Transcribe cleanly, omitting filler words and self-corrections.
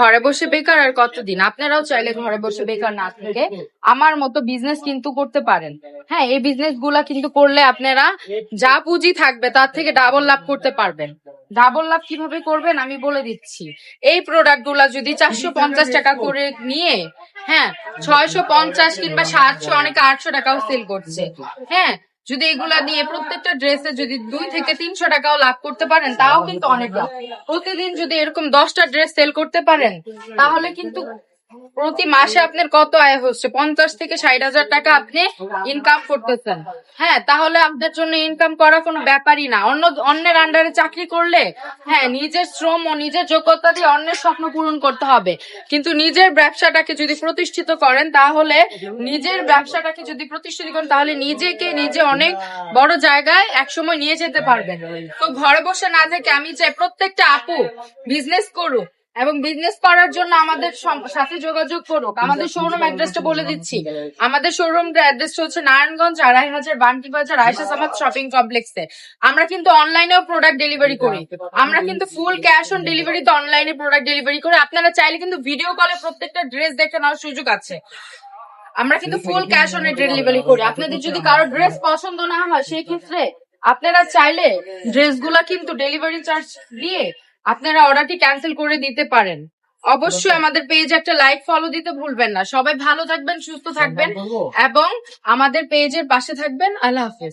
ঘরে বসে বেকার আর কতদিন? আপনারাও চাইলে ঘরে বসে বেকার না থেকে আমার মতো বিজনেস কিন্তু করতে পারেন। হ্যাঁ, এই বিজনেস গুলা কিন্তু করলে আপনারা যা পুঁজি থাকবে তার থেকে ডাবল লাভ করতে পারবেন। ডাবল লাভ কিভাবে করবেন আমি বলে দিচ্ছি। এই প্রোডাক্ট গুলা যদি 450 টাকা করে নিয়ে, হ্যাঁ, 650 কিংবা 700, অনেকে 800 টাকাও সেল করছে। হ্যাঁ, যদি এগুলা নিয়ে প্রত্যেকটা ড্রেসে যদি 2 থেকে 300 টাকাও লাভ করতে পারেন তাও কিন্তু অনেক লাভ। প্রতিদিন যদি এরকম 10টা ড্রেস সেল করতে পারেন তাহলে কিন্তু প্রতি মাসে আপনার কত আয় হচ্ছে? 50 থেকে 60 হাজার টাকা আপনি ইনকাম করতেছেন। হ্যাঁ, তাহলে আপনার জন্য ইনকাম করা কোনো ব্যাপারই না। অন্যের আন্ডারে চাকরি করলে, হ্যাঁ, নিজের শ্রম ও নিজের যোগ্যতা দিয়ে অন্যের স্বপ্ন পূরণ করতে হবে, কিন্তু নিজের ব্যবসাটাকে যদি প্রতিষ্ঠিত করেন তাহলে নিজেকে নিজে অনেক বড় জায়গায় একসময় নিয়ে যেতে পারবেন। তো ঘরে বসে না থেকে আমি চাই প্রত্যেকটা আপু বিজনেস করুক এবং বিজনেস করার জন্য আমাদের সাথে যোগাযোগ করুক। আমাদের শোরুম অ্যাড্রেসটা বলে দিচ্ছি। আমাদের শোরুম অ্যাড্রেসটা হচ্ছে নারায়ণগঞ্জ 2,500 বান্টি বাজার আয়েশা সামাদ শপিং কমপ্লেক্সে। আমরা কিন্তু অনলাইনেও প্রোডাক্ট ডেলিভারি করি। আমরা কিন্তু ফুল ক্যাশ অন ডেলিভারিতে অনলাইনে প্রোডাক্ট ডেলিভারি করি। আপনারা চাইলে কিন্তু ভিডিও কলে প্রত্যেকটা ড্রেস দেখে নেওয়ার সুযোগ আছে। আমরা কিন্তু ফুল ক্যাশ অন ডেলিভারি করি। আপনাদের যদি কারো ড্রেস পছন্দ না হয় সেই ক্ষেত্রে আপনারা চাইলে ড্রেসগুলা কিন্তু ডেলিভারি চার্জ দিয়ে আপনারা অর্ডারটি ক্যান্সেল করে দিতে পারেন। অবশ্যই আমাদের পেজে একটা লাইক ফলো দিতে ভুলবেন না। সবাই ভালো থাকবেন, সুস্থ থাকবেন এবং আমাদের পেজের পাশে থাকবেন। আল্লাহ হাফেজ।